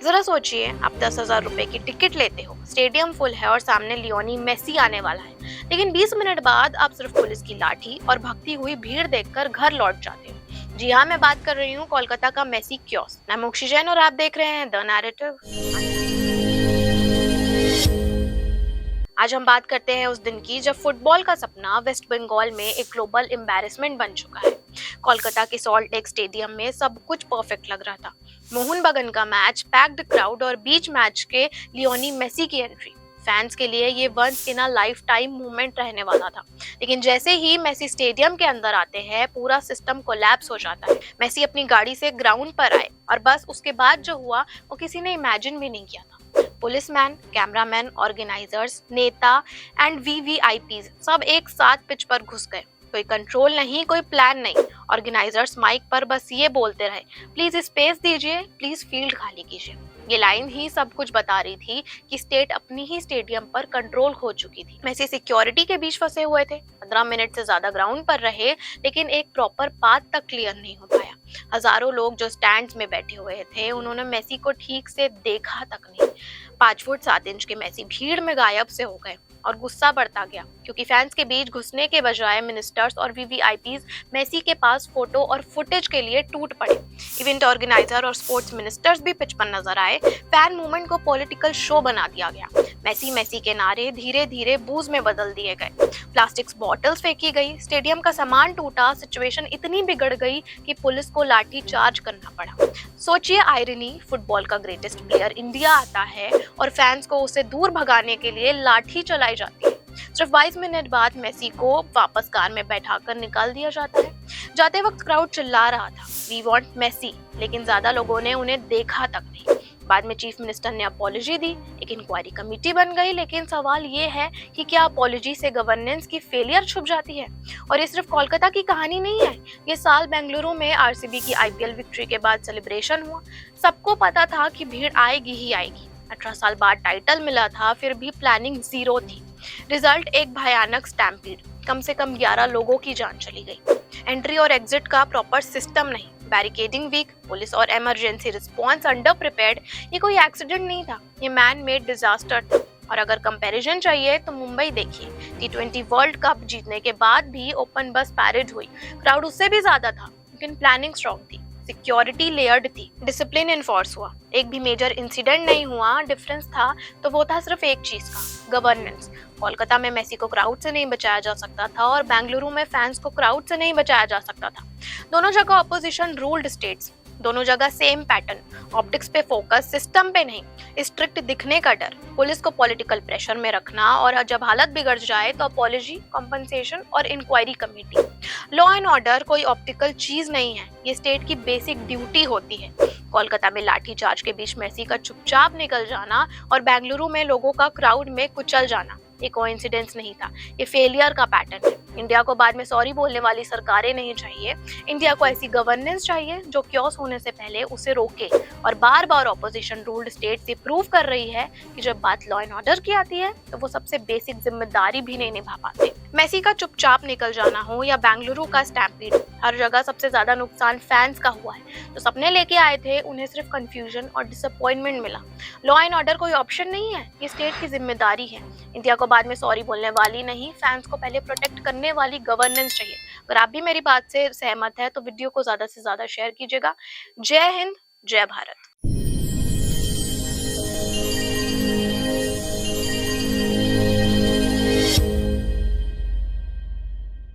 जरा सोचिए, आप 10,000 रुपए की टिकट लेते हो, स्टेडियम फुल है और सामने लियोनी मेसी आने वाला है, लेकिन 20 मिनट बाद आप सिर्फ पुलिस की लाठी और भगती हुई भीड़ देखकर घर लौट जाते हो। जी हाँ, मैं बात कर रही हूँ कोलकाता का मेसी क्योस। मैं मोक्षी जैन और आप देख रहे हैं द नैरेटिव। आज हम बात करते हैं उस दिन की जब फुटबॉल का सपना वेस्ट बंगाल में एक ग्लोबल एम्बैरेसमेंट बन चुका है। कोलकाता के सॉल्ट लेक स्टेडियम में सब कुछ परफेक्ट लग रहा था। मोहन बगान का मैच, पैक्ड क्राउड और बीच मैच के लियोनी मेसी की एंट्री। फैंस के लिए ये once in a lifetime movement रहने वाला था। लेकिन जैसे ही मेसी स्टेडियम के अंदर आते हैं, पूरा सिस्टम कोलैप्स हो जाता है। मेसी अपनी गाड़ी से ग्राउंड पर आए और बस उसके बाद जो हुआ वो किसी ने इमेजिन भी नहीं किया था। पुलिसमैन, कैमरामैन, ऑर्गेनाइजर्स, नेता एंड वीवीआईपीज सब एक साथ पिच पर घुस गए। कोई कंट्रोल नहीं, कोई प्लान नहीं। ऑर्गेनाइजर्स माइक पर बस ये बोलते रहे, प्लीज स्पेस दीजिए, प्लीज फील्ड खाली कीजिए। ये लाइन ही सब कुछ बता रही थी कि स्टेट अपनी ही स्टेडियम पर कंट्रोल खो चुकी थी। मेसी सिक्योरिटी के बीच फंसे हुए थे, 15 मिनट से ज्यादा ग्राउंड पर रहे, लेकिन एक प्रॉपर पाथ तक क्लियर नहीं हो पाया। हजारों लोग जो स्टैंड्स में बैठे हुए थे, उन्होंने मेसी को ठीक से देखा तक नहीं। 5 फुट 7 इंच के मेसी भीड़ में गायब से हो गए और गुस्सा बढ़ता गया, क्योंकि फैंस के बीच घुसने के बजाय मिनिस्टर्स और वीवीआईपीज मेसी के पास फोटो और फुटेज के लिए टूट पड़े। इवेंट ऑर्गेनाइजर और स्पोर्ट्स मिनिस्टर्स भी पिच पर नजर आए। फैन मूवमेंट को पॉलिटिकल शो बना दिया गया। मेसी मेसी के नारे धीरे धीरे बूज में बदल दिए गए। प्लास्टिक बॉटल्स फेंकी गई, स्टेडियम का सामान टूटा, सिचुएशन इतनी बिगड़ गई कि पुलिस को लाठी चार्ज करना पड़ा। सोचिए आयरनी, फुटबॉल का ग्रेटेस्ट प्लेयर इंडिया आता है और फैंस को उसे दूर भगाने के लिए लाठी चलाई जाती है। सिर्फ 22 मिनट बाद मेसी को वापस कार में बैठाकर निकाल दिया जाता है। जाते वक्त क्राउड चिल्ला रहा था, वी वांट मेसी, लेकिन ज्यादा लोगों ने उन्हें देखा तक नहीं। बाद में चीफ मिनिस्टर ने अपॉलॉजी दी, एक इंक्वायरी कमेटी बन गई, लेकिन सवाल ये है कि क्या अपॉलॉजी से गवर्नेंस की फेलियर छुप जाती है? और ये सिर्फ कोलकाता की कहानी नहीं है। ये साल बेंगलुरु में आरसीबी की आईपीएल विक्ट्री के बाद सेलिब्रेशन हुआ। सबको पता था कि भीड़ आएगी ही आएगी। 18 साल बाद टाइटल मिला था, फिर भी प्लानिंग जीरो थी। रिजल्ट एक भयानक स्टैम्पीड, कम से कम 11 लोगों की जान चली गई। एंट्री और एग्जिट का प्रॉपर सिस्टम नहीं, बैरिकेडिंग वीक, पुलिस और इमरजेंसी रिस्पॉन्स अंडर प्रिपेयर्ड। ये कोई एक्सीडेंट नहीं था, ये मैन मेड डिजास्टर था। और अगर कंपैरिजन चाहिए तो मुंबई देखिए, T20 वर्ल्ड कप जीतने के बाद भी ओपन बस पैरेड हुई, क्राउड उससे भी ज्यादा था, लेकिन प्लानिंग स्ट्रॉन्ग थी, सिक्योरिटी लेयर्ड थी, डिसिप्लिन इन्फोर्स हुआ, एक भी मेजर इंसिडेंट नहीं हुआ। डिफरेंस था तो वो था सिर्फ एक चीज का, गवर्नेंस। कोलकाता में मेसी को क्राउड से नहीं बचाया जा सकता था और बेंगलुरु में फैंस को क्राउड से नहीं बचाया जा सकता था। दोनों जगह ऑपोजिशन रूल्ड स्टेट्स, दोनों जगह सेम पैटर्न, ऑप्टिक्स पे फोकस, सिस्टम पे नहीं। स्ट्रिक्ट दिखने का डर, पुलिस को पॉलिटिकल प्रेशर में रखना, और जब हालत बिगड़ जाए तो अपॉलॉजी, कॉम्पनसेशन और inquiry committee. Law and order कोई ऑप्टिकल चीज नहीं है, ये स्टेट की बेसिक ड्यूटी होती है। कोलकाता में लाठी चार्ज के बीच मेसी का चुपचाप निकल जाना और बेंगलुरु में लोगों का क्राउड में कुचल जाना, ये कोइंसिडेंस नहीं था, ये फेलियर का पैटर्न है। इंडिया को बाद में सॉरी बोलने वाली सरकारें नहीं चाहिए। इंडिया को ऐसी गवर्नेंस चाहिए जो क्योस होने से पहले उसे रोके। और बार बार ऑपोजिशन रूल्ड स्टेट से प्रूव कर रही है कि जब बात लॉ एंड ऑर्डर की आती है तो वो सबसे बेसिक जिम्मेदारी भी नहीं निभा पाते। मेसी का चुपचाप निकल जाना हो या बेंगलुरु का स्टैम्पीड, हर जगह सबसे ज्यादा नुकसान फैंस का हुआ है। जो सपने लेके आए थे उन्हें सिर्फ कंफ्यूजन और डिसअपॉइंटमेंट मिला। लॉ एंड ऑर्डर कोई ऑप्शन नहीं है, ये स्टेट की जिम्मेदारी है। इंडिया को बाद में सॉरी बोलने वाली नहीं, फैंस को पहले प्रोटेक्ट करने वाली गवर्नेंस चाहिए। अगर आप भी मेरी बात से सहमत है तो वीडियो को ज्यादा से ज्यादा शेयर कीजिएगा। जय हिंद, जय भारत।